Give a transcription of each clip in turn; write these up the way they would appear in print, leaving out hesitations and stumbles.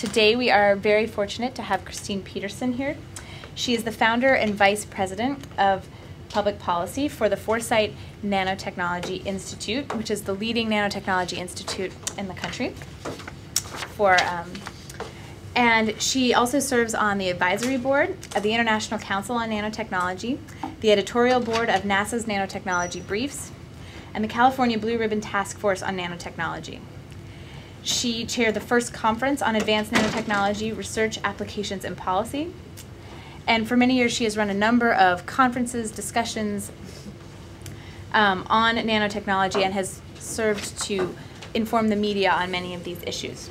Today we are very fortunate to have Christine Peterson here. She is the founder and vice president of public policy for the Foresight Nanotechnology Institute, which is the leading nanotechnology institute in the country. And she also serves on the advisory board of the International Council on Nanotechnology, the editorial board of NASA's Nanotechnology Briefs, and the California Blue Ribbon Task Force on Nanotechnology. She chaired the first conference on advanced nanotechnology, research, applications, and policy. And for many years, she has run a number of conferences, discussions on nanotechnology, and has served to inform the media on many of these issues.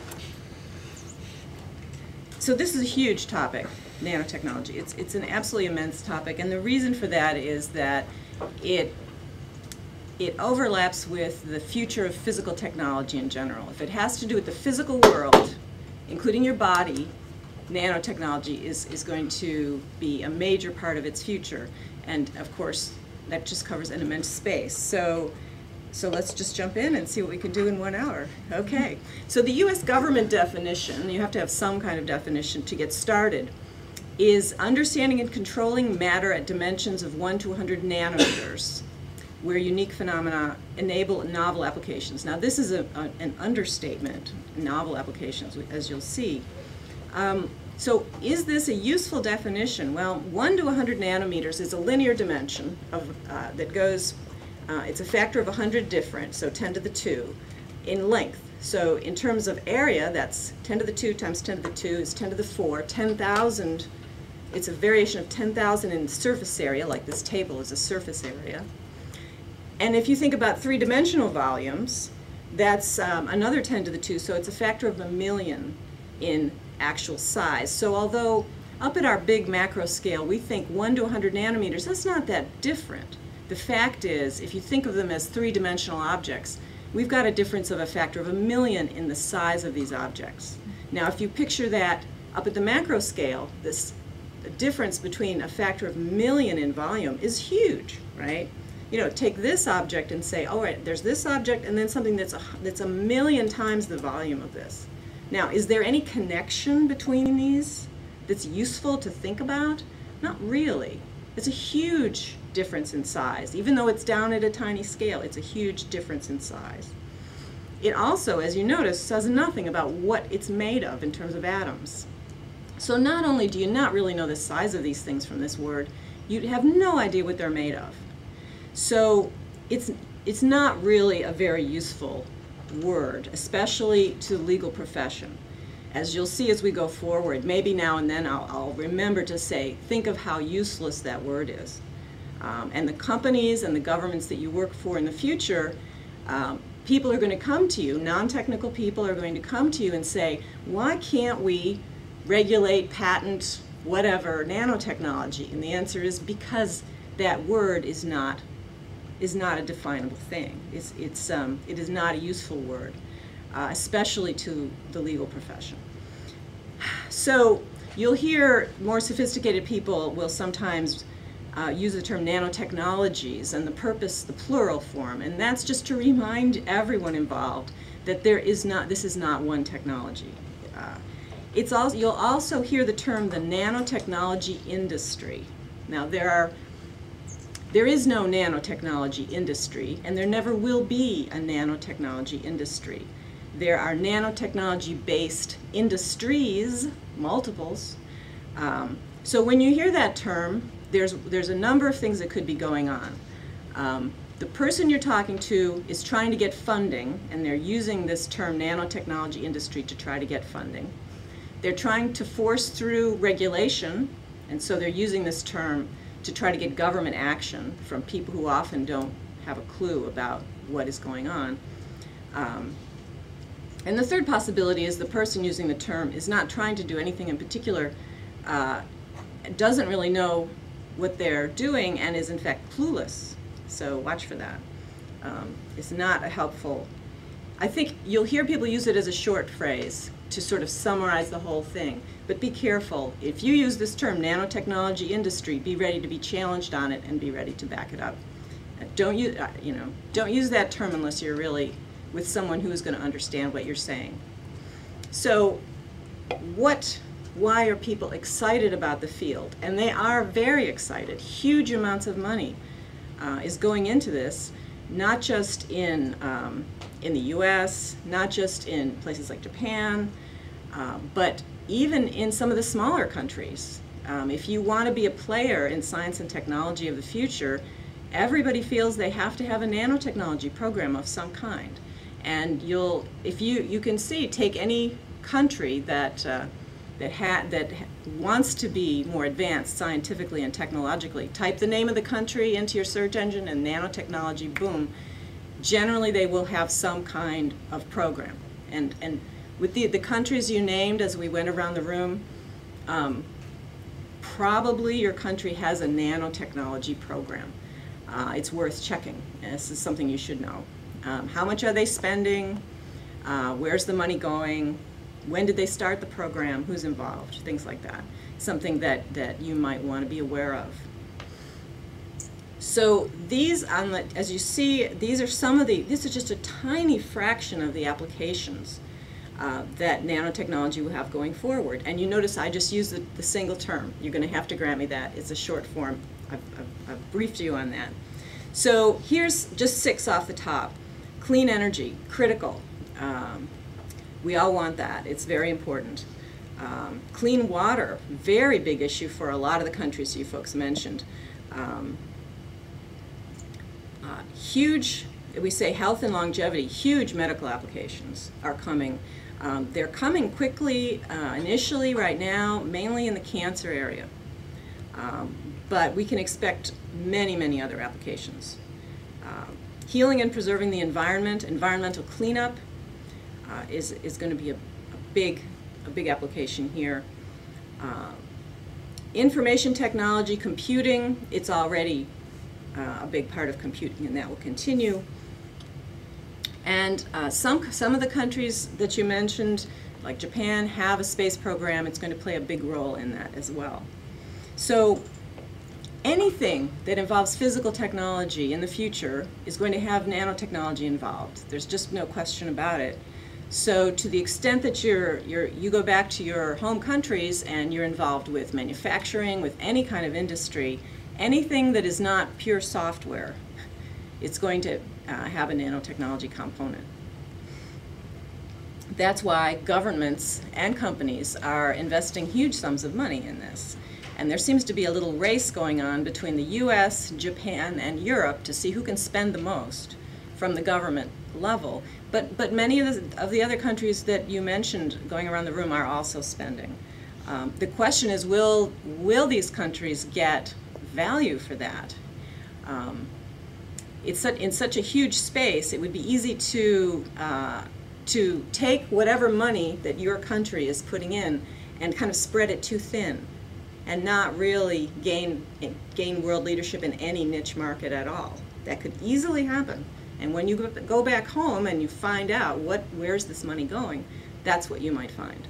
So this is a huge topic, nanotechnology. It's an absolutely immense topic, and the reason for that is that it overlaps with the future of physical technology in general. If it has to do with the physical world, including your body, nanotechnology is going to be a major part of its future. And of course, that just covers an immense space. So let's just jump in and see what we can do in 1 hour. Okay. So the US government definition, you have to have some kind of definition to get started, is understanding and controlling matter at dimensions of 1 to 100 nanometers, where unique phenomena enable novel applications. Now this is an understatement, novel applications, as you'll see. So is this a useful definition? Well, 1 to 100 nanometers is a linear dimension that goes, it's a factor of 100 different, so 10 to the 2, in length. So in terms of area, that's 10 to the 2 times 10 to the 2 is 10 to the 4, 10,000, it's a variation of 10,000 in surface area, like this table is a surface area. And if you think about three-dimensional volumes, that's another 10 to the 2, so it's a factor of 1,000,000 in actual size. So although up at our big macro scale, we think 1 to 100 nanometers, that's not that different. The fact is, if you think of them as three-dimensional objects, we've got a difference of a factor of 1,000,000 in the size of these objects. Now, if you picture that up at the macro scale, this difference between a factor of 1,000,000 in volume is huge, right? You know, take this object and say, all right, there's this object and then something that's 1,000,000 times the volume of this. Now, is there any connection between these that's useful to think about? Not really. It's a huge difference in size. Even though it's down at a tiny scale, it's a huge difference in size. It also, as you notice, says nothing about what it's made of in terms of atoms. So not only do you not really know the size of these things from this word, you have no idea what they're made of. So it's not really a very useful word, especially to the legal profession. As you'll see as we go forward, maybe now and then I'll remember to say, think of how useless that word is. And the companies and the governments that you work for in the future, people are going to come to you, non-technical people are going to come to you and say, why can't we regulate, patent, whatever, nanotechnology? And the answer is because that word is not a definable thing. It is not a useful word, especially to the legal profession. So you'll hear more sophisticated people will sometimes use the term nanotechnologies and the purpose, the plural form, and that's just to remind everyone involved that this is not one technology. You'll also hear the term the nanotechnology industry. Now there is no nanotechnology industry, and there never will be a nanotechnology industry. There are nanotechnology-based industries, multiples. So when you hear that term, there's a number of things that could be going on. The person you're talking to is trying to get funding, and they're using this term nanotechnology industry to try to get funding. They're trying to force through regulation, and so they're using this term to try to get government action from people who often don't have a clue about what is going on. And the third possibility is the person using the term is not trying to do anything in particular, doesn't really know what they're doing, and is in fact clueless. So watch for that. It's not a helpful. I think you'll hear people use it as a short phrase to sort of summarize the whole thing. But be careful. If you use this term, nanotechnology industry, be ready to be challenged on it and be ready to back it up. Don't use that term unless you're really with someone who is going to understand what you're saying. So why are people excited about the field? And they are very excited. Huge amounts of money is going into this, not just in the U.S., not just in places like Japan, but even in some of the smaller countries. If you want to be a player in science and technology of the future, everybody feels they have to have a nanotechnology program of some kind. And you can see, take any country that wants to be more advanced scientifically and technologically, type the name of the country into your search engine and nanotechnology, boom. Generally, they will have some kind of program. And with the countries you named as we went around the room, probably your country has a nanotechnology program. It's worth checking. This is something you should know. How much are they spending? Where's the money going? When did they start the program? Who's involved? Things like that. Something that you might want to be aware of. So these, as you see, these are this is just a tiny fraction of the applications that nanotechnology will have going forward. And you notice I just used the single term. You're going to have to grant me that. It's a short form. I've briefed you on that. So here's just 6 off the top. Clean energy, critical. We all want that. It's very important. Clean water, very big issue for a lot of the countries you folks mentioned. Huge, we say health and longevity, huge medical applications are coming. They're coming quickly, initially right now, mainly in the cancer area. But we can expect many, many other applications. Healing and preserving the environment, environmental cleanup is going to be a big application here. Information technology, computing, it's already a big part of computing, and that will continue. And some of the countries that you mentioned, like Japan, have a space program. It's going to play a big role in that as well. So anything that involves physical technology in the future is going to have nanotechnology involved. There's just no question about it. So to the extent that you go back to your home countries and you're involved with manufacturing, with any kind of industry, anything that is not pure software, it's going to have a nanotechnology component. That's why governments and companies are investing huge sums of money in this. And there seems to be a little race going on between the US, Japan, and Europe to see who can spend the most from the government level. But many of the other countries that you mentioned going around the room are also spending. The question is, will these countries get value for that? In such a huge space, it would be easy to take whatever money that your country is putting in and kind of spread it too thin and not really gain world leadership in any niche market at all. That could easily happen. And when you go back home and you find out where's this money going, that's what you might find.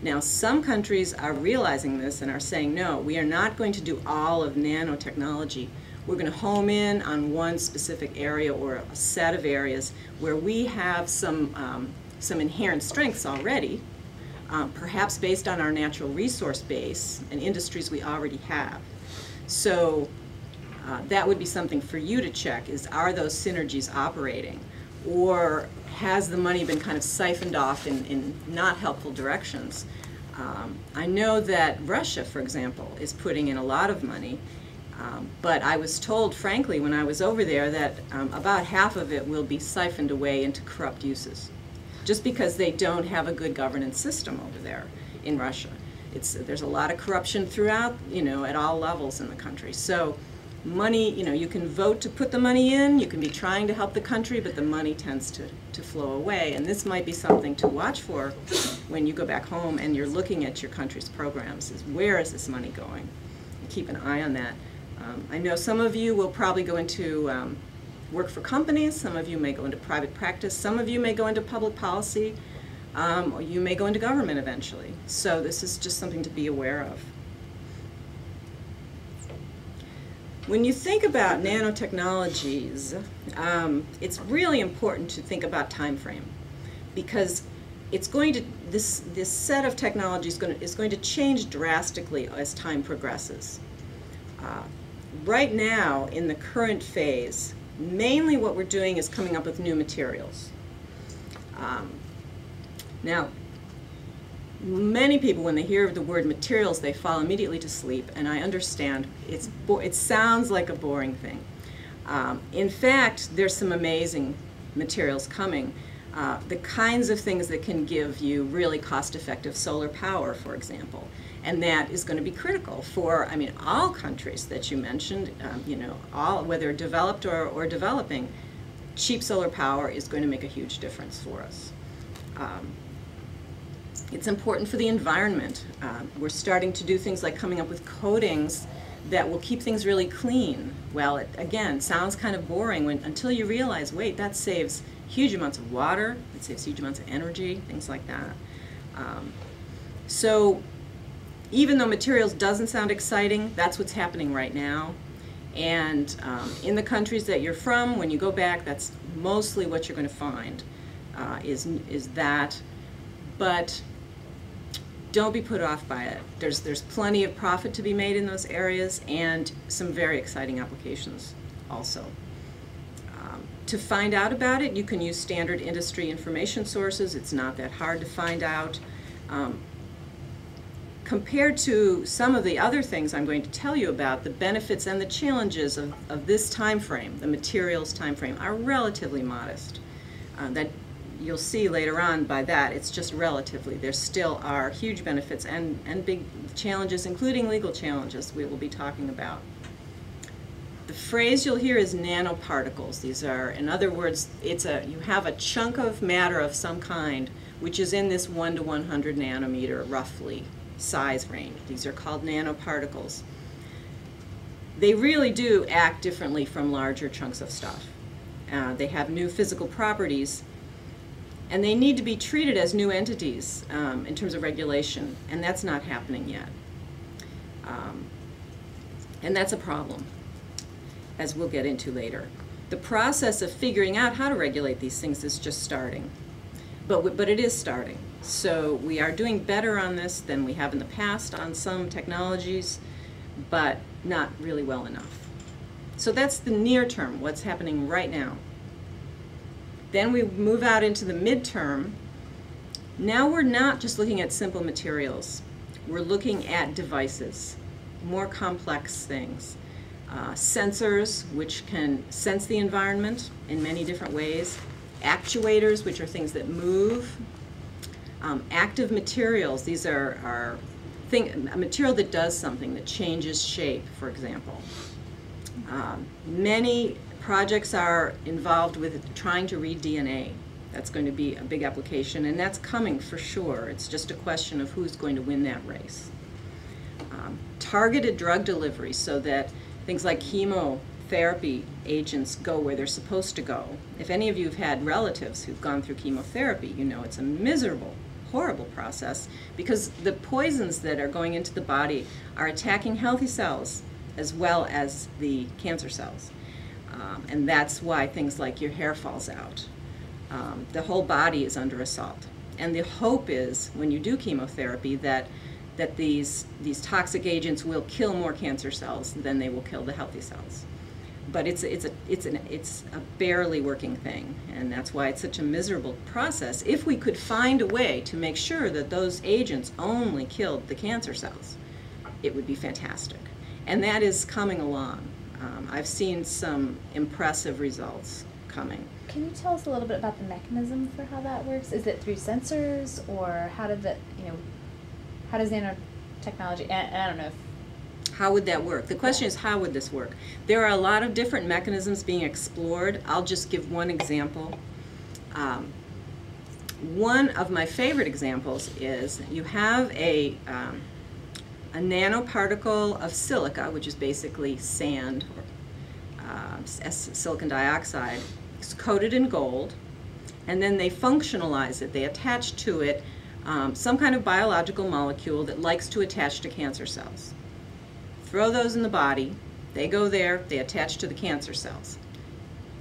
Now, some countries are realizing this and are saying, no, we are not going to do all of nanotechnology. We're going to home in on one specific area or a set of areas where we have some inherent strengths already, perhaps based on our natural resource base and industries we already have. So that would be something for you to check, is are those synergies operating? Or has the money been kind of siphoned off in not helpful directions? I know that Russia, for example, is putting in a lot of money, but I was told, frankly, when I was over there, that about half of it will be siphoned away into corrupt uses, just because they don't have a good governance system over there in Russia. There's a lot of corruption throughout, at all levels in the country. So money, you can vote to put the money in, you can be trying to help the country, but the money tends to flow away. And this might be something to watch for when you go back home and you're looking at your country's programs, is where is this money going? And keep an eye on that. I know some of you will probably go into work for companies, some of you may go into private practice, some of you may go into public policy, or you may go into government eventually. So this is just something to be aware of. When you think about nanotechnologies, it's really important to think about time frame, because it's going to, this set of technology is going to change drastically as time progresses. Right now, in the current phase, mainly what we're doing is coming up with new materials. Now, many people, when they hear the word materials, they fall immediately to sleep, and I understand it sounds like a boring thing. In fact, there's some amazing materials coming. The kinds of things that can give you really cost-effective solar power, for example. And that is going to be critical for, I mean, all countries that you mentioned, you know, all, whether developed or developing, cheap solar power is going to make a huge difference for us. It's important for the environment. We're starting to do things like coming up with coatings that will keep things really clean. Well, it, again, sounds kind of boring until you realize, wait, that saves huge amounts of water, it saves huge amounts of energy, things like that. So even though materials doesn't sound exciting, that's what's happening right now. And in the countries that you're from, when you go back, that's mostly what you're going to find is that. But don't be put off by it. There's plenty of profit to be made in those areas and some very exciting applications also. To find out about it, you can use standard industry information sources. It's not that hard to find out. Compared to some of the other things I'm going to tell you about, the benefits and the challenges of this time frame, the materials time frame, are relatively modest. That you'll see later on by that, it's just relatively. There still are huge benefits and big challenges, including legal challenges we will be talking about. The phrase you'll hear is nanoparticles. These are, in other words, you have a chunk of matter of some kind which is in this 1 to 100 nanometer, roughly, size range. These are called nanoparticles. They really do act differently from larger chunks of stuff. They have new physical properties, and they need to be treated as new entities in terms of regulation, and that's not happening yet. And that's a problem, as we'll get into later. The process of figuring out how to regulate these things is just starting, but it is starting. So we are doing better on this than we have in the past on some technologies, but not really well enough. So that's the near term, what's happening right now. Then we move out into the midterm. Now we're not just looking at simple materials. We're looking at devices, more complex things. Sensors, which can sense the environment in many different ways. Actuators, which are things that move. Active materials, these are a material that does something, that changes shape, for example. Many projects are involved with trying to read DNA. That's going to be a big application, and that's coming for sure. It's just a question of who's going to win that race. Targeted drug delivery, so that things like chemotherapy agents go where they're supposed to go. If any of you have had relatives who've gone through chemotherapy, you know it's a miserable, horrible process because the poisons that are going into the body are attacking healthy cells as well as the cancer cells. And that's why things like your hair falls out. The whole body is under assault. And the hope is, when you do chemotherapy, that these toxic agents will kill more cancer cells than they will kill the healthy cells. But it's a barely working thing, and that's why it's such a miserable process. If we could find a way to make sure that those agents only killed the cancer cells, it would be fantastic. And that is coming along. I've seen some impressive results coming. Can you tell us a little bit about the mechanism for how that works? Is it through sensors, or how does nanotechnology, and I don't know if... How would that work? The question is, how would this work? There are a lot of different mechanisms being explored. I'll just give one example. One of my favorite examples is you have a nanoparticle of silica, which is basically sand, silicon dioxide. It's coated in gold, and then they functionalize it. They attach to it some kind of biological molecule that likes to attach to cancer cells. Throw those in the body, they go there, they attach to the cancer cells.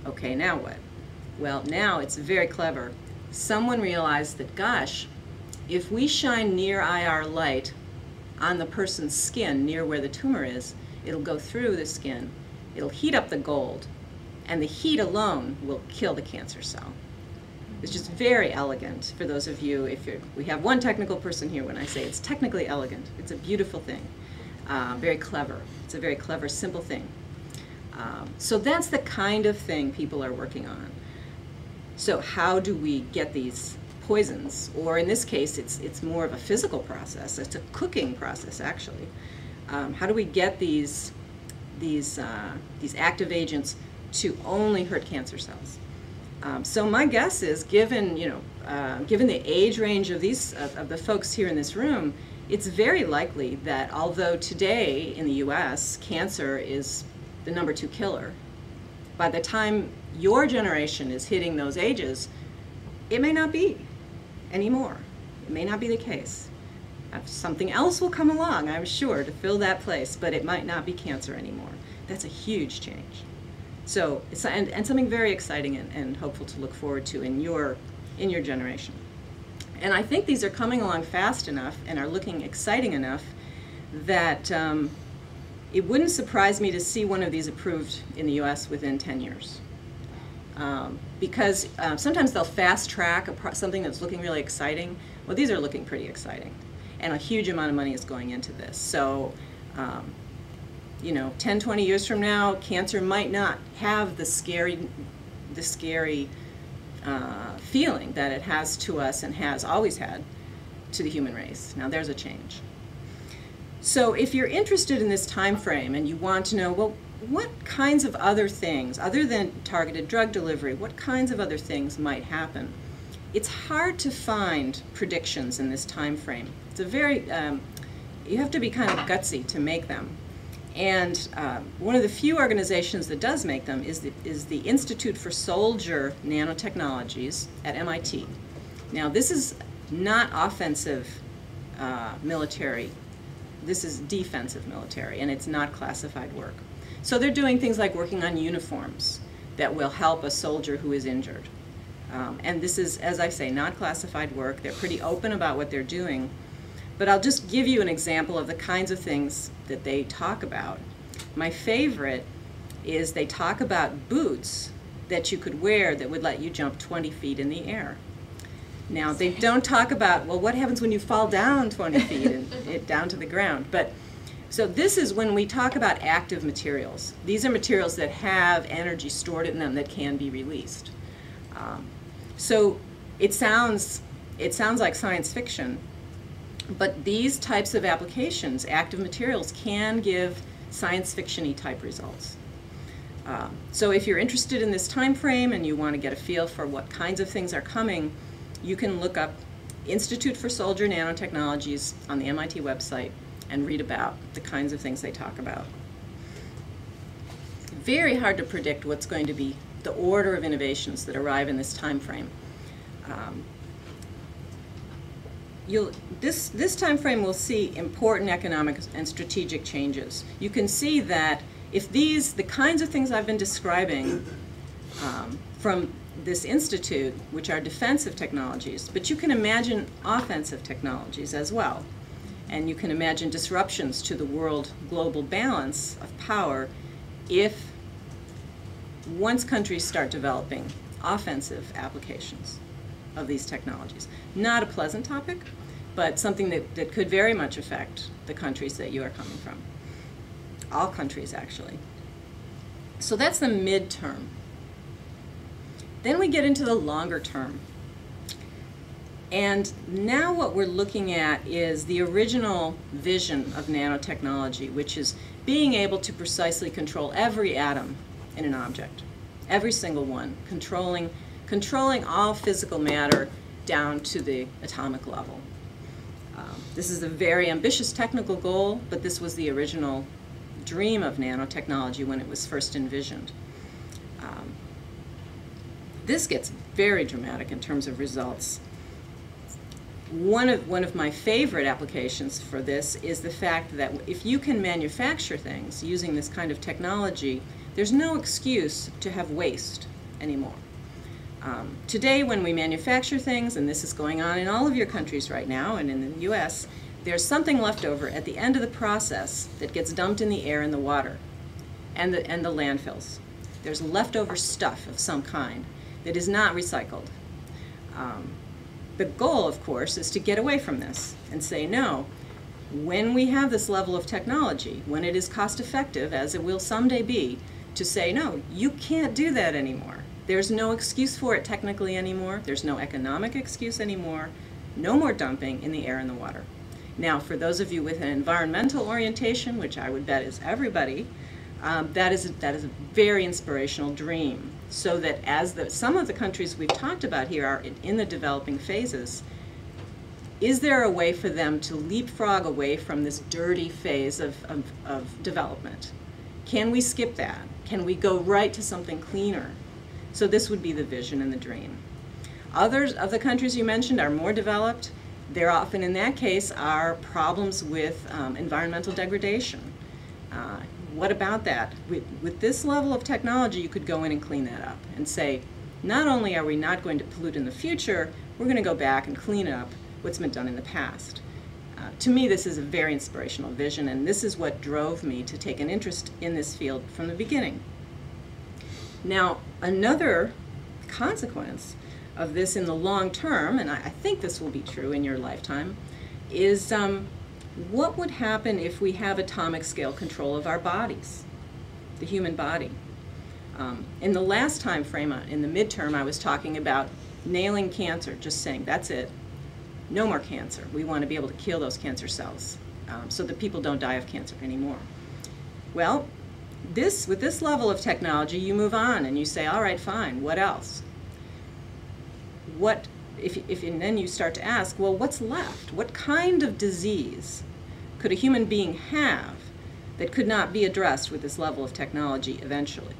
Okay, now what? Well, now it's very clever. someone realized that, gosh, if we shine near IR light on the person's skin near where the tumor is, it'll go through the skin, it'll heat up the gold, and the heat alone will kill the cancer cell. It's just very elegant for those of you, we have one technical person here when I say it's technically elegant. It's a beautiful thing, very clever. It's a very clever, simple thing. So that's the kind of thing people are working on. So how do we get these poisons? Or in this case, it's more of a physical process. It's a cooking process, actually. How do we get these active agents to only hurt cancer cells? So my guess is, given the age range of the folks here in this room, it's very likely that although today in the U.S. cancer is the #2 killer, by the time your generation is hitting those ages, it may not be anymore. It may not be the case. Something else will come along, I'm sure, to fill that place, but it might not be cancer anymore. That's a huge change. So, and something very exciting and hopeful to look forward to in your generation. And I think these are coming along fast enough and are looking exciting enough that it wouldn't surprise me to see one of these approved in the US within 10 years. Because sometimes they'll fast track something that's looking really exciting. Well, these are looking pretty exciting. And a huge amount of money is going into this. So, 10, 20 years from now, cancer might not have the scary feeling that it has to us and has always had to the human race. Now, there's a change. So if you're interested in this time frame and you want to know, well, what kinds of other things, other than targeted drug delivery, what kinds of other things might happen? It's hard to find predictions in this time frame. It's a very, you have to be kind of gutsy to make them. And one of the few organizations that does make them is the Institute for Soldier Nanotechnologies at MIT. Now, this is not offensive military. This is defensive military, and it's not classified work. So they're doing things like working on uniforms that will help a soldier who is injured. And this is, as I say, not classified work. They're pretty open about what they're doing. But I'll just give you an example of the kinds of things that they talk about. My favorite is they talk about boots that you could wear that would let you jump 20 feet in the air. Now, they don't talk about, well, what happens when you fall down 20 feet and down to the ground? But so this is when we talk about active materials. These are materials that have energy stored in them that can be released. So it sounds like science fiction, but these types of applications, active materials, can give science fiction-y type results. So if you're interested in this time frame and you want to get a feel for what kinds of things are coming, you can look up Institute for Soldier Nanotechnologies on the MIT website and read about the kinds of things they talk about. Very hard to predict what's going to be the order of innovations that arrive in this time frame. This time frame will see important economic and strategic changes. You can see that if the kinds of things I've been describing from this institute, which are defensive technologies, but you can imagine offensive technologies as well. And you can imagine disruptions to the world global balance of power once countries start developing offensive applications of these technologies. Not a pleasant topic, but something that could very much affect the countries that you are coming from. All countries, actually. So that's the midterm. Then we get into the longer term. And now what we're looking at is the original vision of nanotechnology, which is being able to precisely control every atom in an object, every single one, controlling all physical matter down to the atomic level. This is a very ambitious technical goal, but this was the original dream of nanotechnology when it was first envisioned. This gets very dramatic in terms of results. One of my favorite applications for this is the fact that if you can manufacture things using this kind of technology, there's no excuse to have waste anymore. Today, when we manufacture things, and this is going on in all of your countries right now and in the US, there's something left over at the end of the process that gets dumped in the air and the water and the landfills. There's leftover stuff of some kind that is not recycled. The goal, of course, is to get away from this and say, no, when we have this level of technology, when it is cost effective, as it will someday be, to say, no, you can't do that anymore. There's no excuse for it technically anymore. There's no economic excuse anymore. No more dumping in the air and the water. Now, for those of you with an environmental orientation, which I would bet is everybody, that is a very inspirational dream. So that as some of the countries we've talked about here are in the developing phases, is there a way for them to leapfrog away from this dirty phase of development? Can we skip that? Can we go right to something cleaner? So this would be the vision and the dream. Others of the countries you mentioned are more developed. There often, in that case, are problems with environmental degradation. What about that? With this level of technology, you could go in and clean that up and say, not only are we not going to pollute in the future, we're going to go back and clean up what's been done in the past. To me, this is a very inspirational vision, and this is what drove me to take an interest in this field from the beginning. Now, another consequence of this in the long term, and I think this will be true in your lifetime, is what would happen if we have atomic scale control of our bodies, the human body? In the last time frame, in the midterm, I was talking about nailing cancer, just saying, that's it, no more cancer. We want to be able to kill those cancer cells so that people don't die of cancer anymore. Well, with this level of technology, you move on and you say, all right, fine, what else? And then you start to ask, well, what's left? What kind of disease could a human being have that could not be addressed with this level of technology eventually?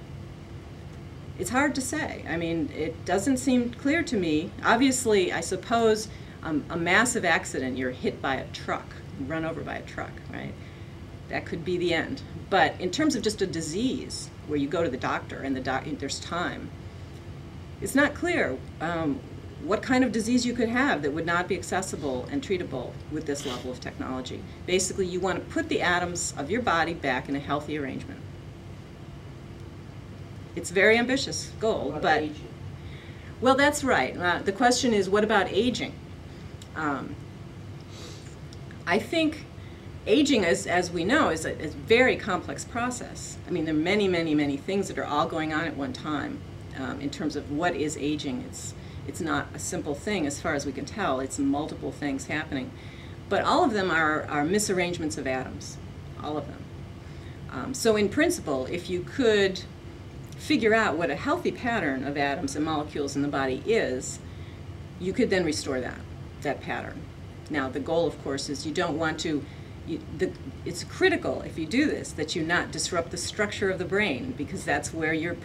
It's hard to say. I mean, it doesn't seem clear to me. Obviously, I suppose a massive accident, you're hit by a truck, run over by a truck, right? That could be the end. But in terms of just a disease where you go to the doctor and there's time, it's not clear what kind of disease you could have that would not be accessible and treatable with this level of technology. Basically, you want to put the atoms of your body back in a healthy arrangement. It's a very ambitious goal, but aging? Well, that's right. The question is, what about aging? I think aging, as we know, is a very complex process. I mean, there are many, many, many things that are all going on at one time in terms of what is aging. It's not a simple thing as far as we can tell. It's multiple things happening. But all of them are misarrangements of atoms, all of them. So in principle, if you could figure out what a healthy pattern of atoms and molecules in the body is, you could then restore that pattern. Now, the goal, of course, is you don't want to, it's critical, if you do this, that you not disrupt the structure of the brain, because that's where your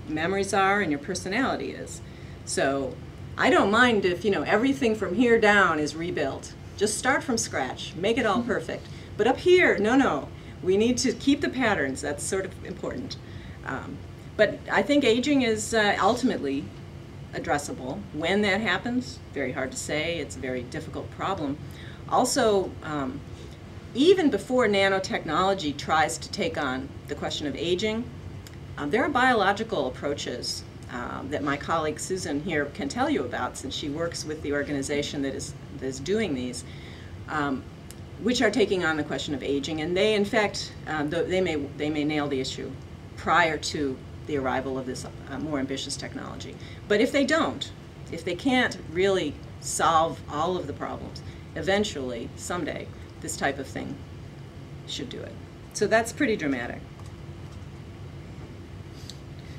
memories are and your personality is. So I don't mind if, everything from here down is rebuilt. Just start from scratch, make it all perfect. But up here, no, we need to keep the patterns. That's sort of important. But I think aging is ultimately addressable. When that happens, very hard to say. It's a very difficult problem. Also, even before nanotechnology tries to take on the question of aging, there are biological approaches that my colleague Susan here can tell you about, since she works with the organization that is doing these, which are taking on the question of aging. And they, in fact, they may nail the issue prior to the arrival of this more ambitious technology. But if they don't, if they can't really solve all of the problems, eventually, someday, this type of thing should do it. So that's pretty dramatic.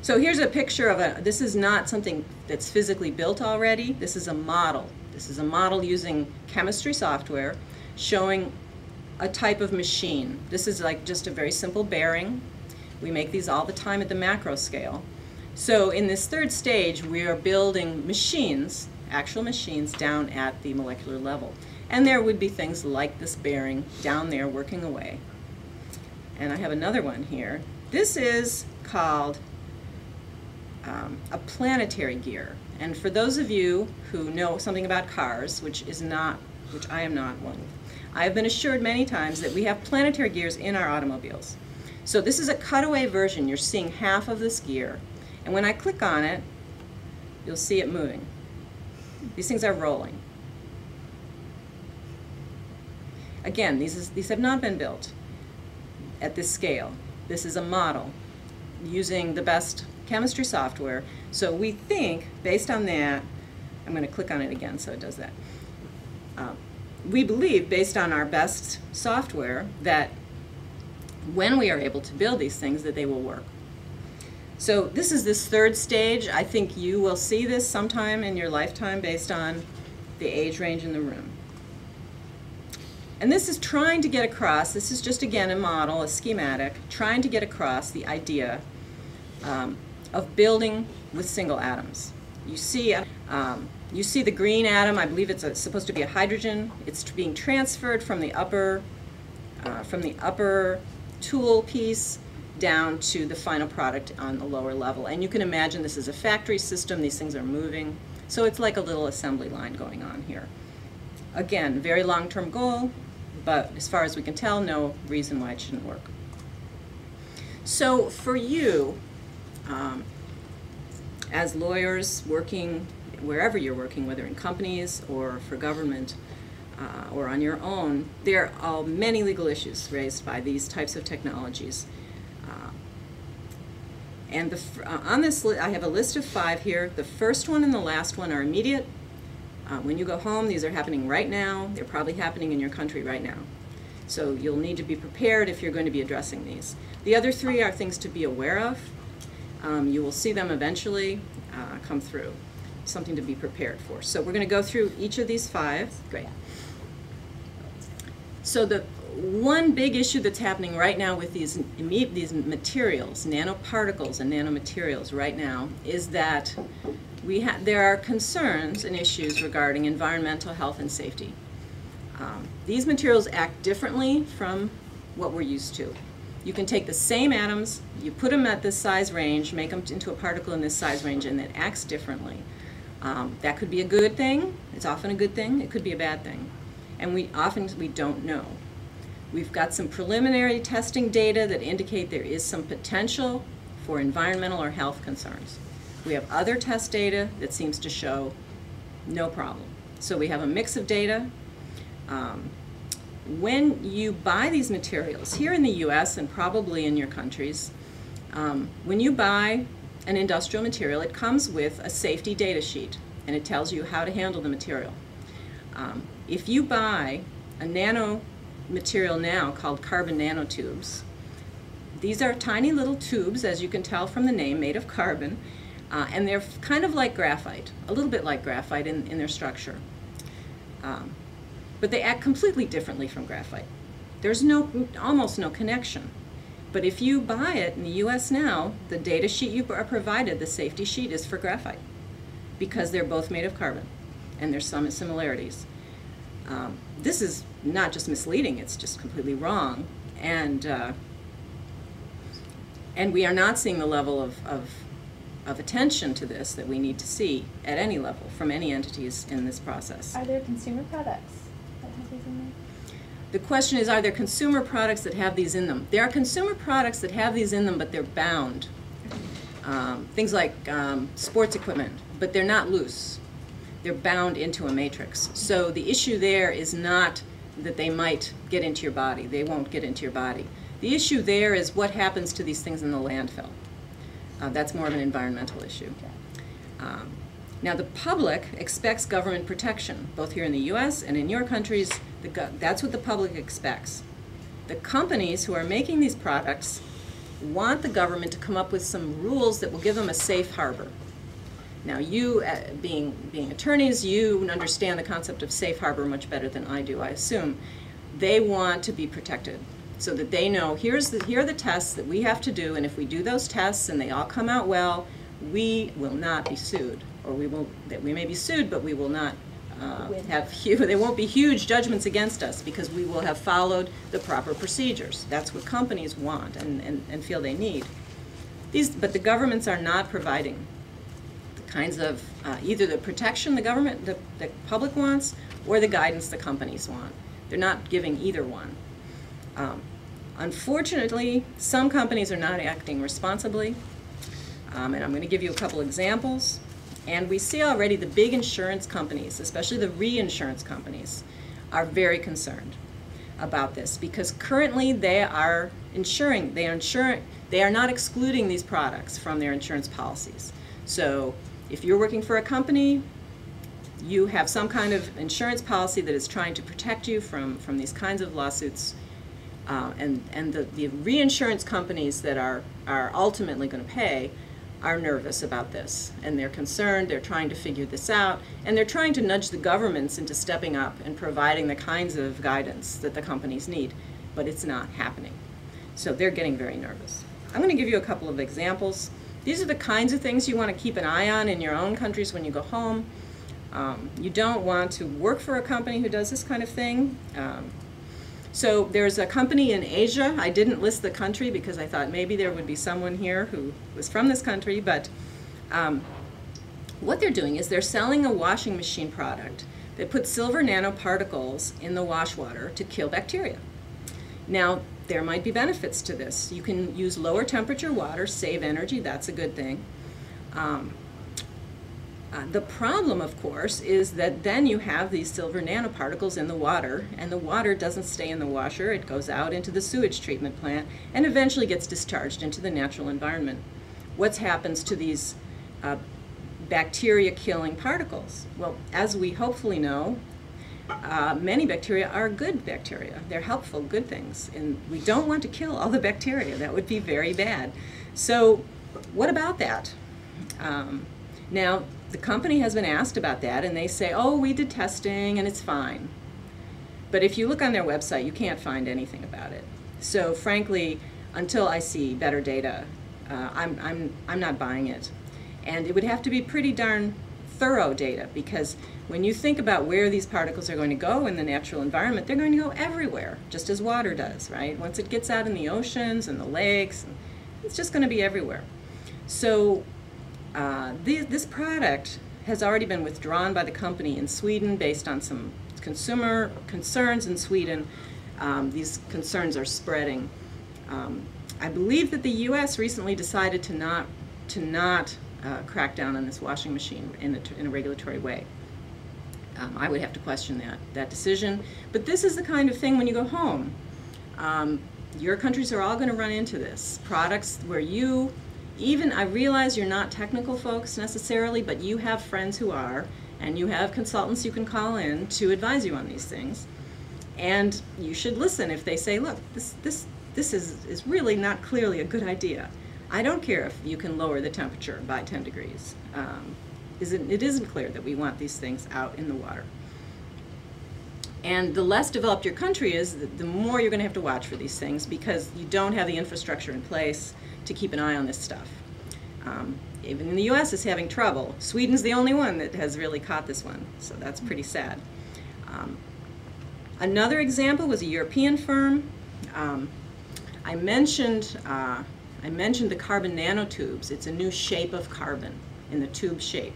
So here's a picture of this is not something that's physically built already. This is a model. This is a model using chemistry software showing a type of machine. This is like just a very simple bearing. We make these all the time at the macro scale. So in this third stage, we are building machines, actual machines, down at the molecular level. And there would be things like this bearing down there working away. And I have another one here. This is called a planetary gear. And for those of you who know something about cars, which I am not one, I have been assured many times that we have planetary gears in our automobiles. So this is a cutaway version. You're seeing half of this gear. And when I click on it, you'll see it moving. These things are rolling. Again, these have not been built at this scale. This is a model using the best chemistry software. So we think, based on that, I'm going to click on it again so it does that. We believe, based on our best software, that when we are able to build these things, that they will work. So this is this third stage. I think you will see this sometime in your lifetime based on the age range in the room. And this is trying to get across, this is just again a model, a schematic, trying to get across the idea of building with single atoms. You see the green atom. I believe it's supposed to be a hydrogen. It's being transferred from the upper tool piece down to the final product on the lower level. And you can imagine this is a factory system. These things are moving. So it's like a little assembly line going on here. Again, very long-term goal, but as far as we can tell, no reason why it shouldn't work. So for you, as lawyers working wherever you're working, whether in companies or for government or on your own, there are many legal issues raised by these types of technologies. And on this list, I have a list of 5 here. The first one and the last one are immediate. When you go home, these are happening right now. They're probably happening in your country right now. So you'll need to be prepared if you're going to be addressing these. The other 3 are things to be aware of. You will see them eventually come through. Something to be prepared for. So we're going to go through each of these 5. Great. So the one big issue that's happening right now with these materials, nanoparticles and nanomaterials right now, is that there are concerns and issues regarding environmental health and safety. These materials act differently from what we're used to. You can take the same atoms, you put them at this size range, make them into a particle in this size range, and it acts differently. That could be a good thing. It's often a good thing. It could be a bad thing. And we don't know. We've got some preliminary testing data that indicate there is some potential for environmental or health concerns. We have other test data that seems to show no problem. So we have a mix of data. When you buy these materials, here in the US and probably in your countries, when you buy an industrial material, it comes with a safety data sheet, and it tells you how to handle the material. If you buy a nano material now called carbon nanotubes, these are tiny little tubes, as you can tell from the name, made of carbon, and they're kind of like graphite, a little bit like graphite in their structure. But they act completely differently from graphite. There's almost no connection. But if you buy it in the US now, the data sheet you are provided, the safety sheet, is for graphite, because they're both made of carbon, and there's some similarities. This is not just misleading, it's just completely wrong. And we are not seeing the level of attention to this that we need to see at any level from any entities in this process. Are there consumer products that have these in them? The question is, are there consumer products that have these in them? There are consumer products that have these in them, but they're bound. Things like sports equipment, but they're not loose. They're bound into a matrix. So the issue there is not that they might get into your body. They won't get into your body. The issue there is what happens to these things in the landfill. That's more of an environmental issue. Now the public expects government protection, both here in the US and in your countries. That's what the public expects. The companies who are making these products want the government to come up with some rules that will give them a safe harbor. Now you, being attorneys, you understand the concept of safe harbor much better than I do, I assume. They want to be protected so that they know here are the tests that we have to do, and if we do those tests and they all come out well, we will not be sued. Or we may be sued, but we will not there won't be huge judgments against us because we will have followed the proper procedures. That's what companies want and feel they need. But the governments are not providing kinds of either the protection the government, the public wants, or the guidance the companies want. They're not giving either one. Unfortunately, some companies are not acting responsibly, and I'm going to give you a couple examples. And we see already the big insurance companies, especially the reinsurance companies, are very concerned about this because currently they are not excluding these products from their insurance policies. So if you're working for a company, you have some kind of insurance policy that is trying to protect you from these kinds of lawsuits. And the reinsurance companies that are ultimately going to pay are nervous about this, and they're concerned, they're trying to figure this out, and they're trying to nudge the governments into stepping up and providing the kinds of guidance that the companies need, but it's not happening. So they're getting very nervous. I'm going to give you a couple of examples. These are the kinds of things you want to keep an eye on in your own countries when you go home. You don't want to work for a company who does this kind of thing. So there's a company in Asia. I didn't list the country because I thought maybe there would be someone here who was from this country, but what they're doing is they're selling a washing machine product that puts silver nanoparticles in the wash water to kill bacteria. Now, there might be benefits to this. You can use lower temperature water, save energy, that's a good thing. The problem, of course, is that then you have these silver nanoparticles in the water, and the water doesn't stay in the washer. It goes out into the sewage treatment plant and eventually gets discharged into the natural environment. What happens to these bacteria-killing particles? Well, as we hopefully know, many bacteria are good bacteria. They're helpful, good things, and we don't want to kill all the bacteria. That would be very bad. So what about that? Now, the company has been asked about that, and they say, oh, we did testing and it's fine. But if you look on their website, you can't find anything about it. So frankly, until I see better data, I'm not buying it. And it would have to be pretty darn thorough data, because when you think about where these particles are going to go in the natural environment, they're going to go everywhere, just as water does, right? Once it gets out in the oceans and the lakes, it's just going to be everywhere. So this product has already been withdrawn by the company in Sweden based on some consumer concerns in Sweden. These concerns are spreading. I believe that the U.S. recently decided to not crack down on this washing machine in a regulatory way. I would have to question that decision. But this is the kind of thing when you go home. Your countries are all going to run into this. Products where I realize you're not technical folks necessarily, but you have friends who are, and you have consultants you can call in to advise you on these things. And you should listen if they say, look, this is really not clearly a good idea. I don't care if you can lower the temperature by 10 degrees. It isn't clear that we want these things out in the water. And the less developed your country is, the more you're going to have to watch for these things, because you don't have the infrastructure in place to keep an eye on this stuff. Even in the U.S. is having trouble. Sweden's the only one that has really caught this one, so that's pretty sad. Another example was a European firm. I mentioned the carbon nanotubes. It's a new shape of carbon in the tube shape.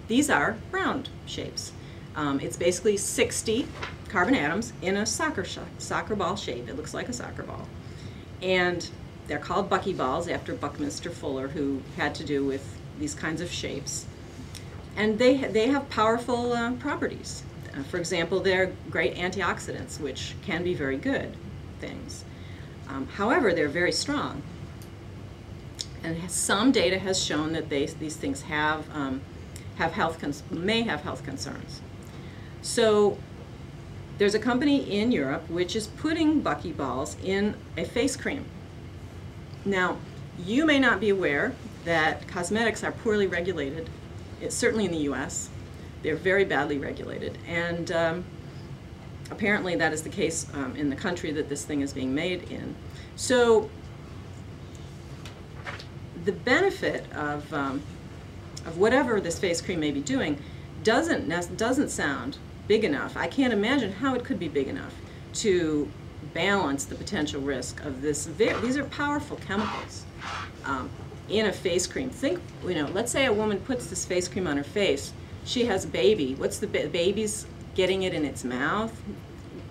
These are round shapes. It's basically 60 carbon atoms in a soccer ball shape. It looks like a soccer ball. And they're called Buckyballs after Buckminster Fuller, who had to do with these kinds of shapes. And they have powerful properties. For example, they're great antioxidants, which can be very good things. However, they're very strong. And some data has shown that these things may have health concerns. So there's a company in Europe which is putting Buckyballs in a face cream. Now, you may not be aware that cosmetics are poorly regulated. It's certainly in the U.S. They're very badly regulated. And apparently that is the case in the country that this thing is being made in. So the benefit of whatever this face cream may be doing doesn't sound big enough. I can't imagine how it could be big enough to balance the potential risk of this. These are powerful chemicals. in a face cream. Think, let's say a woman puts this face cream on her face. She has a baby. What's the baby's getting it in its mouth?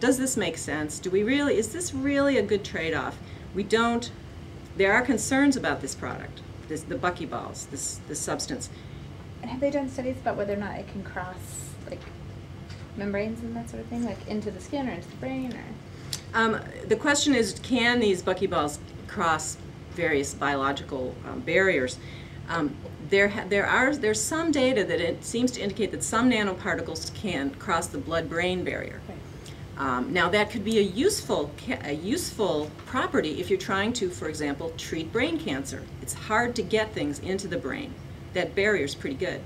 Does this make sense? Is this really a good trade-off? There are concerns about this product, the Buckyballs, this substance. And have they done studies about whether or not it can cross, like, membranes and that sort of thing, like into the skin or into the brain, or? The question is, can these Buckyballs cross various biological barriers? There's some data that it seems to indicate that some nanoparticles can cross the blood-brain barrier. Right. Now that could be a useful property if you're trying to, for example, treat brain cancer. It's hard to get things into the brain. That barrier's pretty good.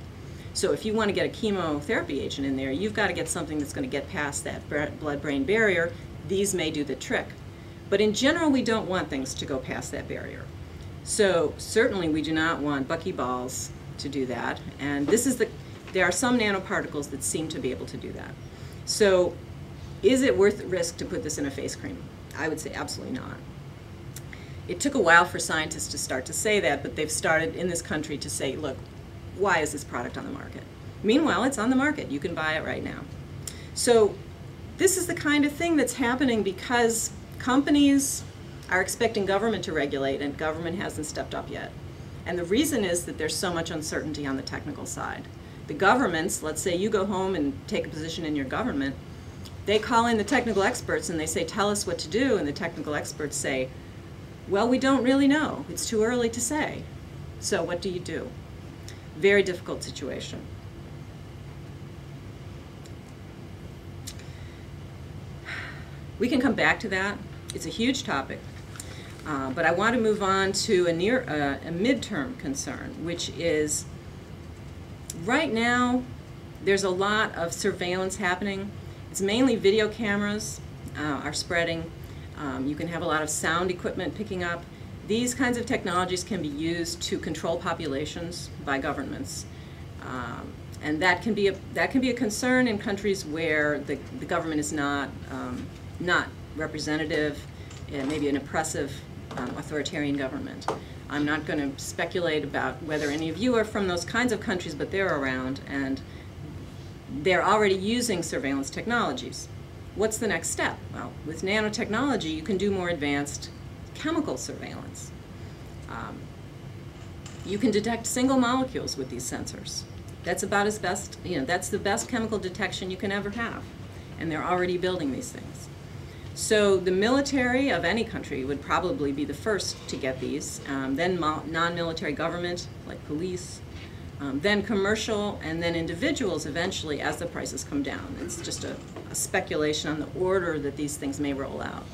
So if you want to get a chemotherapy agent in there, you've got to get something that's going to get past that blood-brain barrier. These may do the trick. But in general, we don't want things to go past that barrier. So certainly we do not want Buckyballs to do that. And there are some nanoparticles that seem to be able to do that. So is it worth the risk to put this in a face cream? I would say absolutely not. It took a while for scientists to start to say that, but they've started in this country to say, look, why is this product on the market? Meanwhile, it's on the market. You can buy it right now. So this is the kind of thing that's happening because companies are expecting government to regulate, and government hasn't stepped up yet. And the reason is that there's so much uncertainty on the technical side. The governments, let's say you go home and take a position in your government, they call in the technical experts and they say, tell us what to do, and the technical experts say, well, we don't really know. It's too early to say. So what do you do? Very difficult situation. We can come back to that. It's a huge topic. But I want to move on to a midterm concern, which is right now there's a lot of surveillance happening. It's mainly video cameras are spreading. You can have a lot of sound equipment picking up. These kinds of technologies can be used to control populations by governments. And that can be a concern in countries where the government is not representative, maybe an oppressive authoritarian government. I'm not going to speculate about whether any of you are from those kinds of countries, but they're around and they're already using surveillance technologies. What's the next step? Well, with nanotechnology, you can do more advanced chemical surveillance. You can detect single molecules with these sensors. That's about as best, that's the best chemical detection you can ever have. And they're already building these things. So the military of any country would probably be the first to get these, then non-military government, like police, then commercial, and then individuals eventually as the prices come down. It's just a speculation on the order that these things may roll out.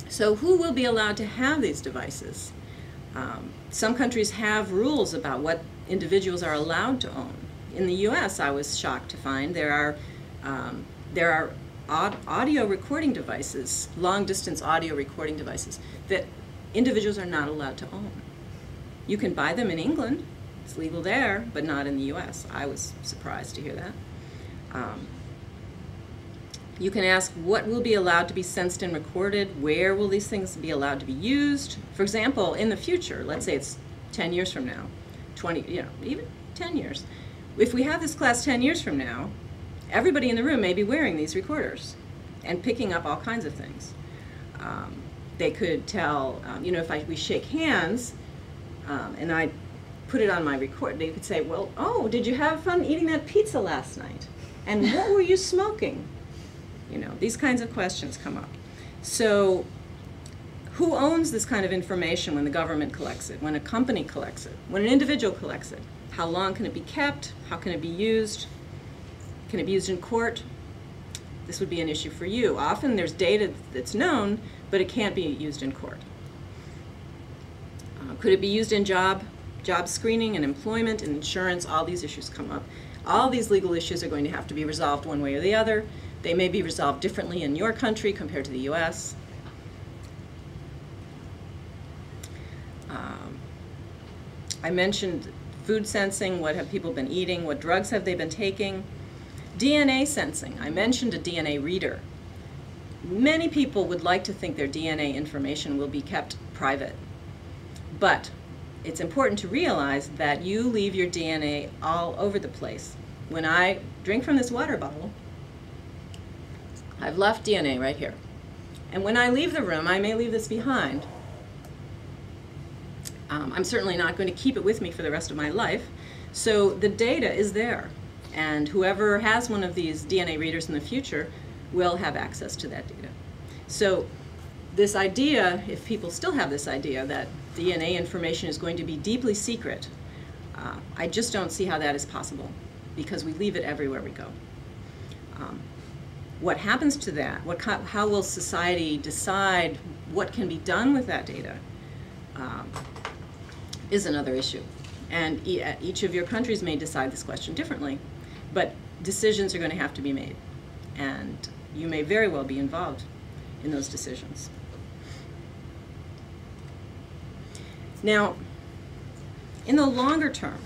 So who will be allowed to have these devices? Some countries have rules about what individuals are allowed to own. In the US, I was shocked to find there are audio recording devices, long-distance audio recording devices, that individuals are not allowed to own. You can buy them in England. It's legal there, but not in the US. I was surprised to hear that. You can ask what will be allowed to be sensed and recorded, where will these things be allowed to be used. For example, in the future, let's say it's 10 years from now, 20, even 10 years. If we have this class 10 years from now, everybody in the room may be wearing these recorders and picking up all kinds of things. They could tell, if we shake hands and I put it on my record, they could say, well, oh, did you have fun eating that pizza last night? And what were you smoking? These kinds of questions come up. So who owns this kind of information when the government collects it, when a company collects it, when an individual collects it? How long can it be kept? How can it be used? Can it be used in court? This would be an issue for you. Often there's data that's known, but it can't be used in court. Could it be used in job screening and employment and insurance? All these issues come up. All these legal issues are going to have to be resolved one way or the other. They may be resolved differently in your country compared to the US. I mentioned food sensing. What have people been eating? What drugs have they been taking? DNA sensing. I mentioned a DNA reader. Many people would like to think their DNA information will be kept private. But it's important to realize that you leave your DNA all over the place. When I drink from this water bottle, I've left DNA right here. And when I leave the room, I may leave this behind. I'm certainly not going to keep it with me for the rest of my life. So the data is there. And whoever has one of these DNA readers in the future will have access to that data. So this idea, if people still have this idea that DNA information is going to be deeply secret, I just don't see how that is possible, because we leave it everywhere we go. What happens to that? How will society decide what can be done with that data is another issue. And each of your countries may decide this question differently, but decisions are going to have to be made. And you may very well be involved in those decisions. Now, in the longer term,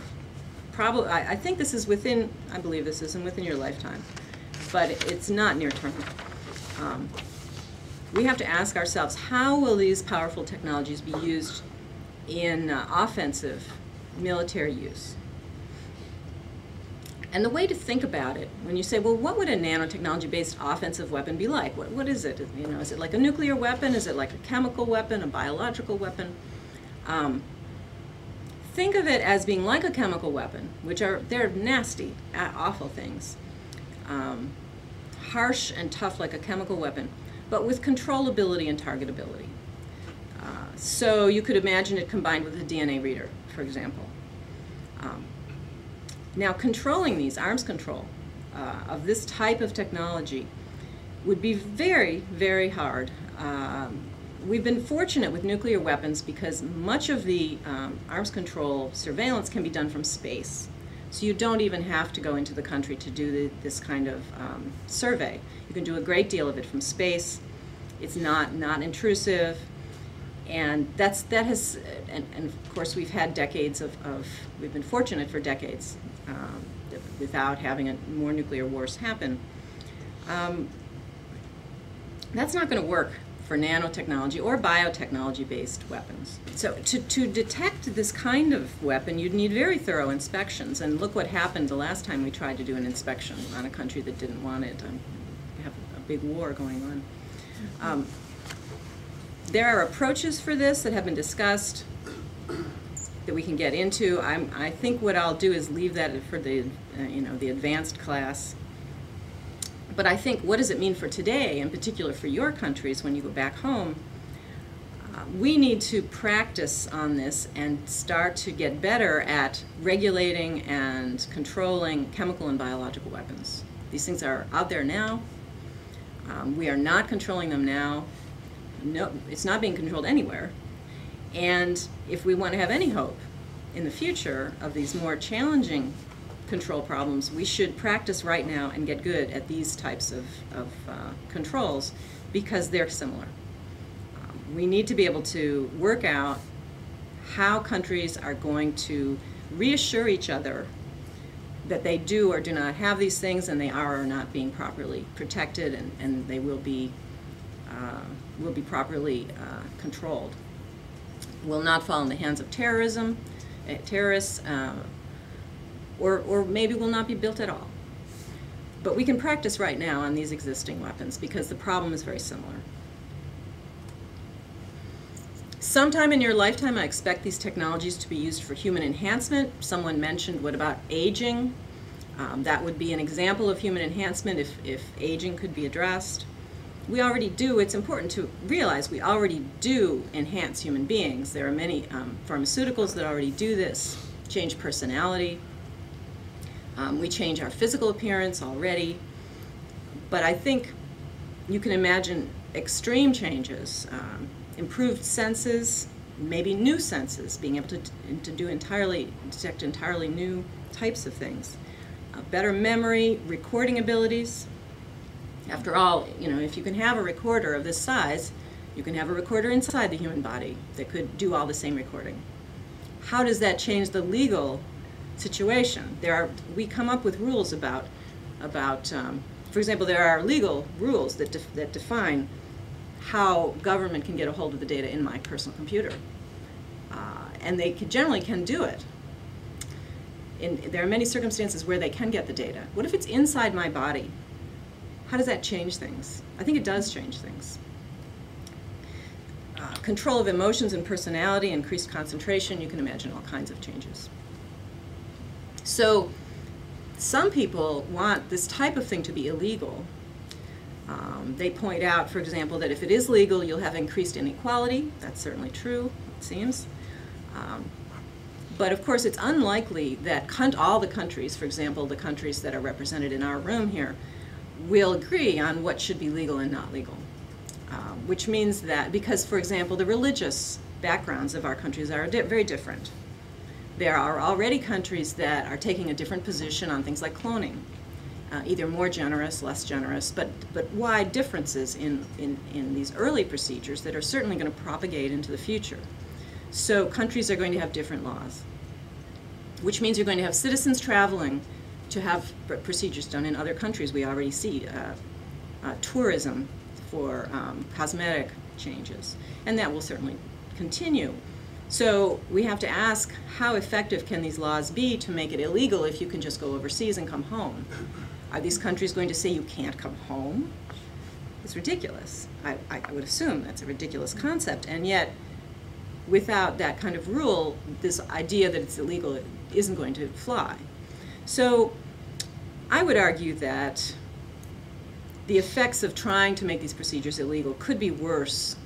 probably, I think this is within, I believe this isn't within your lifetime, but it's not near term. We have to ask ourselves, how will these powerful technologies be used in offensive military use? And the way to think about it, when you say, well, what would a nanotechnology-based offensive weapon be like? What is it? You know, is it like a nuclear weapon? Is it like a chemical weapon, a biological weapon? Think of it as being like a chemical weapon, they're nasty, awful things. Harsh and tough like a chemical weapon, but with controllability and targetability. So you could imagine it combined with a DNA reader, for example. Now, controlling these, arms control of this type of technology would be very, very hard. We've been fortunate with nuclear weapons because much of the arms control surveillance can be done from space. So you don't even have to go into the country to do this kind of survey. You can do a great deal of it from space. It's not intrusive. And and of course we've had decades we've been fortunate for decades without having more nuclear wars happen. That's not going to work for nanotechnology or biotechnology-based weapons. So to detect this kind of weapon, you'd need very thorough inspections. And look what happened the last time we tried to do an inspection on a country that didn't want it. We have a big war going on. There are approaches for this that have been discussed that we can get into. I think what I'll do is leave that for the the advanced class. But I think, what does it mean for today, in particular for your countries when you go back home? We need to practice on this and start to get better at regulating and controlling chemical and biological weapons. These things are out there now. We are not controlling them now. No, it's not being controlled anywhere. And if we want to have any hope in the future of these more challenging control problems, we should practice right now and get good at these types of controls, because they're similar. We need to be able to work out how countries are going to reassure each other that they do or do not have these things, and they are or not being properly protected, and they will be properly controlled. Will not fall in the hands of terrorism, terrorists, or maybe will not be built at all. But we can practice right now on these existing weapons because the problem is very similar. Sometime in your lifetime, I expect these technologies to be used for human enhancement. Someone mentioned, what about aging? That would be an example of human enhancement if aging could be addressed. We already do, it's important to realize we already do enhance human beings. There are many pharmaceuticals that already do this, change personality. We change our physical appearance already. But I think you can imagine extreme changes, improved senses, maybe new senses, being able to detect entirely new types of things. Better memory, recording abilities. After all, if you can have a recorder of this size, you can have a recorder inside the human body that could do all the same recording. How does that change the legal situation? We come up with rules about for example, there are legal rules that define how government can get a hold of the data in my personal computer. and they generally can do it. There are many circumstances where they can get the data. What if it's inside my body? How does that change things? I think it does change things. Control of emotions and personality, increased concentration, you can imagine all kinds of changes. So some people want this type of thing to be illegal. They point out, for example, that if it is legal, you'll have increased inequality. That's certainly true, it seems. But of course, it's unlikely that all the countries, for example, the countries that are represented in our room here, will agree on what should be legal and not legal. Which means that, because, for example, the religious backgrounds of our countries are very different. There are already countries that are taking a different position on things like cloning, either more generous, less generous, but wide differences in these early procedures that are certainly going to propagate into the future. So countries are going to have different laws, which means you're going to have citizens traveling to have procedures done in other countries. We already see tourism for cosmetic changes, and that will certainly continue. So we have to ask, how effective can these laws be to make it illegal if you can just go overseas and come home? Are these countries going to say you can't come home? It's ridiculous. I would assume that's a ridiculous concept, and yet without that kind of rule, this idea that it's illegal isn't going to fly. So I would argue that the effects of trying to make these procedures illegal could be worse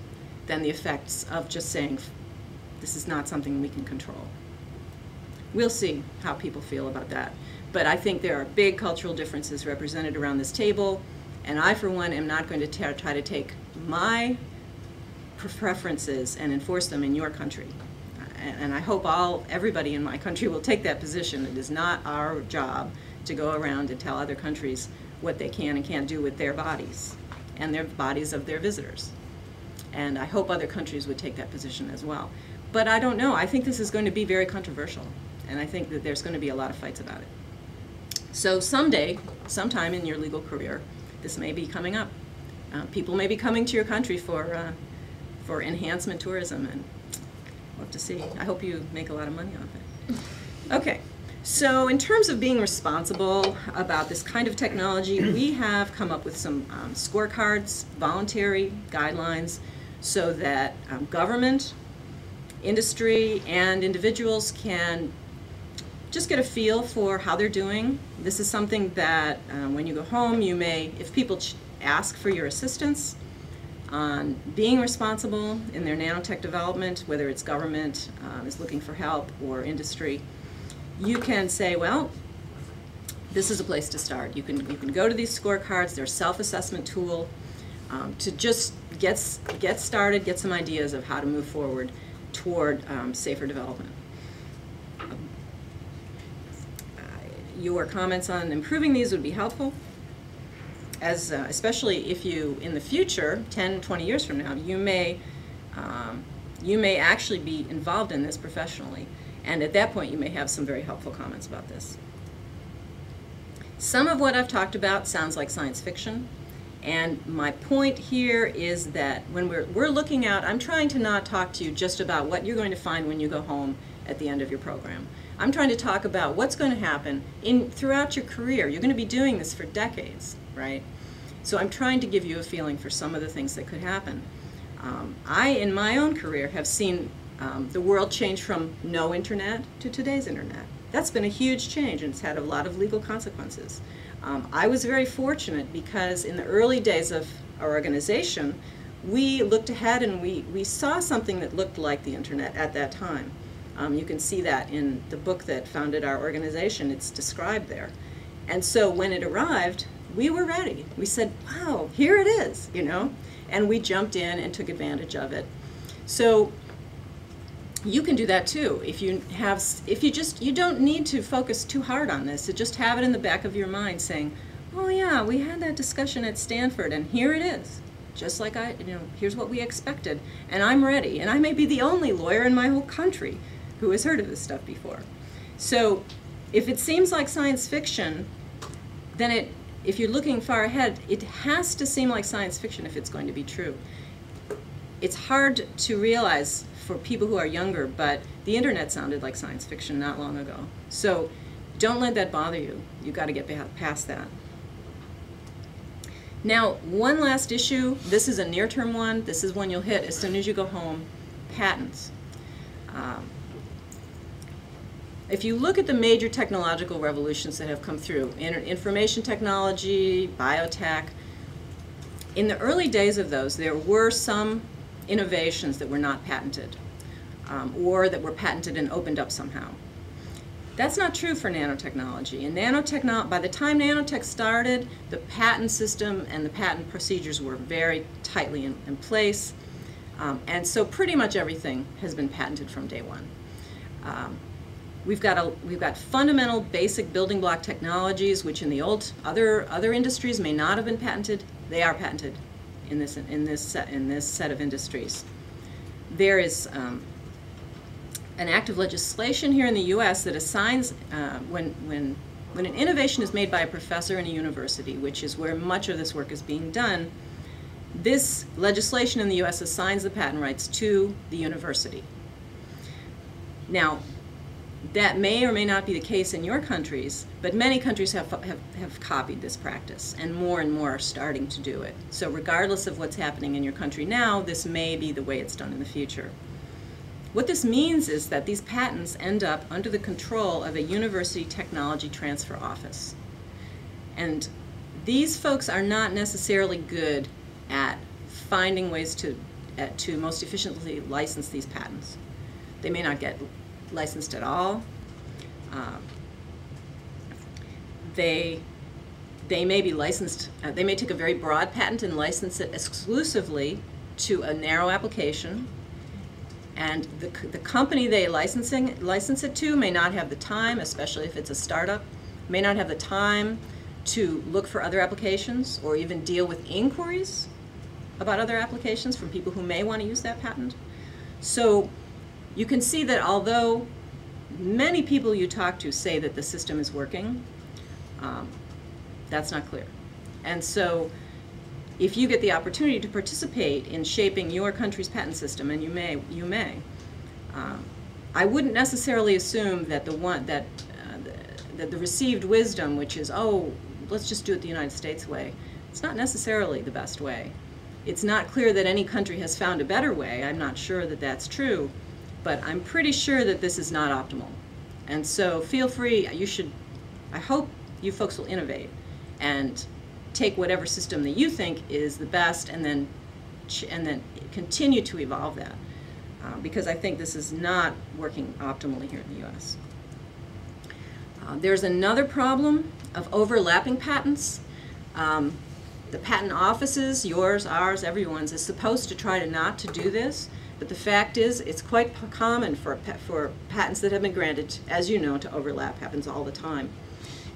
than the effects of just saying this is not something we can control. We'll see how people feel about that. But I think there are big cultural differences represented around this table, and I, for one, am not going to try to take my preferences and enforce them in your country. And I hope everybody in my country will take that position. It is not our job to go around and tell other countries what they can and can't do with their bodies and their bodies of their visitors. And I hope other countries would take that position as well. But I don't know. I think this is going to be very controversial, and I think that there's going to be a lot of fights about it. So someday, sometime in your legal career, this may be coming up. People may be coming to your country for enhancement tourism, and we'll have to see. I hope you make a lot of money off it. Okay. So in terms of being responsible about this kind of technology, we have come up with some scorecards, voluntary guidelines, so that government, industry, and individuals can just get a feel for how they're doing. This is something that when you go home, you may, if people ask for your assistance on being responsible in their nanotech development, whether it's government is looking for help or industry, you can say, well, this is a place to start. You can go to these scorecards. They're a self-assessment tool to just get started, get some ideas of how to move forward toward safer development. Your comments on improving these would be helpful, as especially if you, in the future, 10, 20 years from now, you may actually be involved in this professionally. And at that point, you may have some very helpful comments about this. Some of what I've talked about sounds like science fiction. And my point here is that when we're looking out, I'm trying to not talk to you just about what you're going to find when you go home at the end of your program. I'm trying to talk about what's going to happen throughout your career. You're going to be doing this for decades, right? So I'm trying to give you a feeling for some of the things that could happen. I, in my own career, have seen the world change from no internet to today's internet. That's been a huge change, and it's had a lot of legal consequences. I was very fortunate because in the early days of our organization, we looked ahead and we saw something that looked like the internet at that time. You can see that in the book that founded our organization. It's described there. And so when it arrived, we were ready. We said, wow, here it is, you know? And we jumped in and took advantage of it. So you can do that too. You don't need to focus too hard on this. Just have it in the back of your mind saying, oh yeah, we had that discussion at Stanford and here it is. Just like here's what we expected. And I'm ready. And I may be the only lawyer in my whole country who has heard of this stuff before. So if it seems like science fiction, then if you're looking far ahead, it has to seem like science fiction if it's going to be true. It's hard to realize for people who are younger, but the internet sounded like science fiction not long ago. So don't let that bother you. You've got to get past that. Now, one last issue. This is a near-term one. This is one you'll hit as soon as you go home. Patents. If you look at the major technological revolutions that have come through, information technology, biotech, in the early days of those, there were some innovations that were not patented, or that were patented and opened up somehow. That's not true for nanotechnology. And by the time nanotech started, the patent system and the patent procedures were very tightly in place. And so pretty much everything has been patented from day one. We've got fundamental basic building block technologies, which in the other industries may not have been patented. They are patented in this set of industries. There is an act of legislation here in the U.S. that assigns when an innovation is made by a professor in a university, which is where much of this work is being done. This legislation in the U.S. assigns the patent rights to the university. Now, that may or may not be the case in your countries, but many countries have copied this practice, and more are starting to do it. So regardless of what's happening in your country now, this may be the way it's done in the future. What this means is that these patents end up under the control of a university technology transfer office. And these folks are not necessarily good at finding ways to most efficiently license these patents. They may not get licensed at all. They may be licensed, they may take a very broad patent and license it exclusively to a narrow application, and the company they license it to may not have the time, especially if it's a startup, may not have the time to look for other applications or even deal with inquiries about other applications from people who may want to use that patent. So you can see that although many people you talk to say that the system is working, that's not clear. And so if you get the opportunity to participate in shaping your country's patent system, and you may, I wouldn't necessarily assume that the received wisdom, which is, oh, let's just do it the United States way, it's not necessarily the best way. It's not clear that any country has found a better way. I'm not sure that that's true, but I'm pretty sure that this is not optimal. And so feel free, I hope you folks will innovate and take whatever system that you think is the best and then continue to evolve that. Because I think this is not working optimally here in the US. There's another problem of overlapping patents. The patent offices, yours, ours, everyone's, is supposed to try not to do this, but the fact is it's quite common for patents that have been granted, as you know, to overlap. Happens all the time.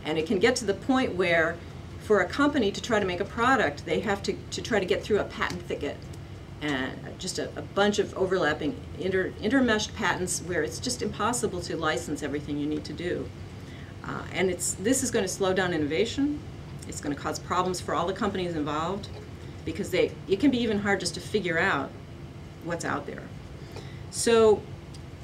And it can get to the point where for a company to try to make a product, they have to try to get through a patent thicket and just a bunch of overlapping intermeshed patents where it's just impossible to license everything you need to do. And this is going to slow down innovation. It's going to cause problems for all the companies involved because it can be even hard just to figure out what's out there. So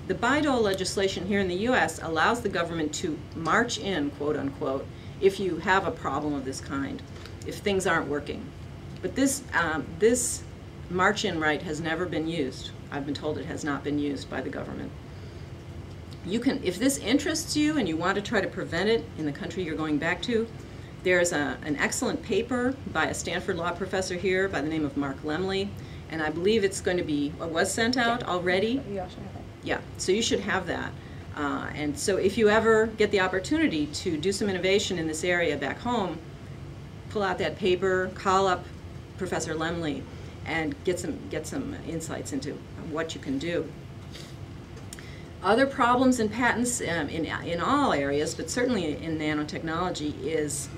the Bayh-Dole legislation here in the US allows the government to march in, quote unquote, if you have a problem of this kind, if things aren't working. But this march-in right has never been used. I've been told it has not been used by the government. You can, if this interests you and you want to try to prevent it in the country you're going back to, there's an excellent paper by a Stanford law professor here by the name of Mark Lemley, and I believe it's going to be, or was sent out already. You also have it. Yeah, so you should have that. And so if you ever get the opportunity to do some innovation in this area back home, pull out that paper, call up Professor Lemley, and get some insights into what you can do. Other problems in patents in all areas, but certainly in nanotechnology, is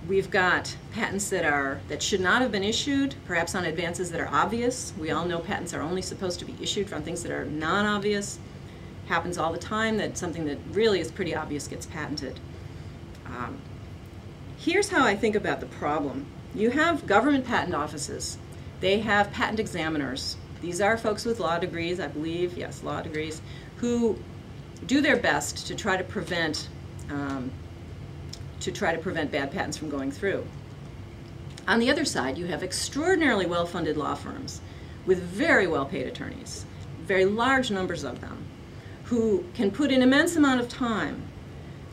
we've got patents that should not have been issued, perhaps on advances that are obvious. We all know patents are only supposed to be issued on things that are non-obvious. Happens all the time that something that really is pretty obvious gets patented. Here's how I think about the problem. You have government patent offices. They have patent examiners These are folks with law degrees, I believe, yes, law degrees, who do their best to try to prevent bad patents from going through. On the other side, you have extraordinarily well-funded law firms with very well-paid attorneys, very large numbers of them, who can put an immense amount of time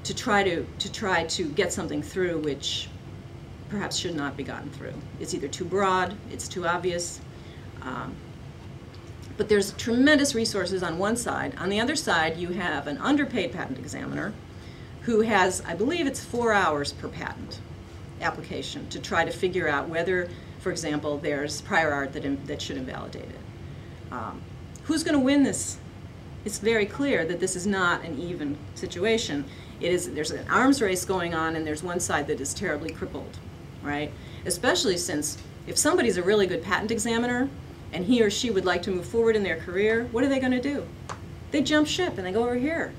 to try to get something through which perhaps should not be gotten through. It's either too broad, it's too obvious, but there's tremendous resources on one side. On the other side, you have an underpaid patent examiner who has, I believe it's 4 hours per patent application to try to figure out whether, for example, there's prior art that should invalidate it. Who's going to win this? It's very clear that this is not an even situation. There's an arms race going on, and there's one side that is terribly crippled, right? Especially since if somebody's a really good patent examiner and he or she would like to move forward in their career, what are they going to do? They jump ship and they go over here.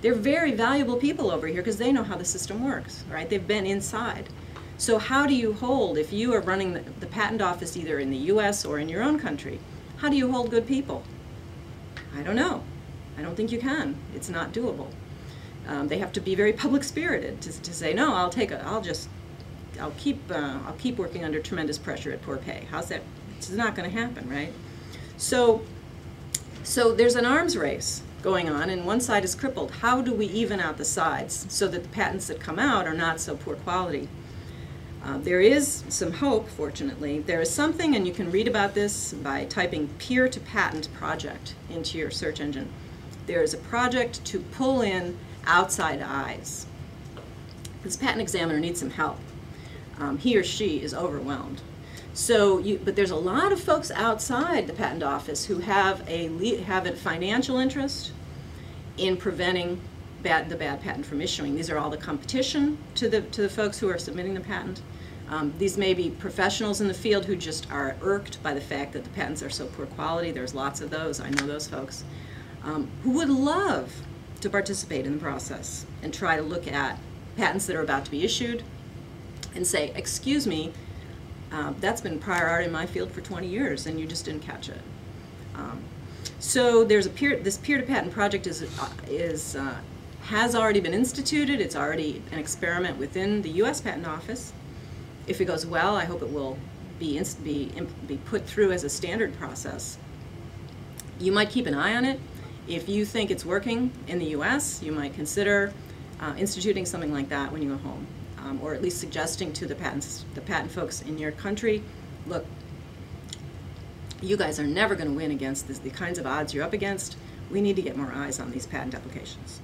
They're very valuable people over here because they know how the system works, right? They've been inside. So how do you hold, if you are running the patent office either in the US or in your own country, how do you hold good people? I don't know. I don't think you can. It's not doable. They have to be very public spirited to say, no, I'll keep working under tremendous pressure at poor pay. How's that? It's not going to happen, right? So there's an arms race going on, and one side is crippled. How do we even out the sides so that the patents that come out are not so poor quality? There is some hope, fortunately. There is something, and you can read about this by typing peer-to-patent project into your search engine. There is a project to pull in outside eyes. This patent examiner needs some help. He or she is overwhelmed. But there's a lot of folks outside the patent office who have a financial interest in preventing the bad patent from issuing. These are all the competition to the folks who are submitting the patent. These may be professionals in the field who just are irked by the fact that the patents are so poor quality. There's lots of those. I know those folks who would love to participate in the process and try to look at patents that are about to be issued and say, excuse me, that's been prior art in my field for 20 years and you just didn't catch it. So there's this peer-to-patent project has already been instituted. It's already an experiment within the U.S. Patent Office. If it goes well, I hope it will be put through as a standard process. You might keep an eye on it. If you think it's working in the U.S., you might consider instituting something like that when you go home, or at least suggesting to the patent folks in your country, look, you guys are never going to win against the kinds of odds you're up against. We need to get more eyes on these patent applications.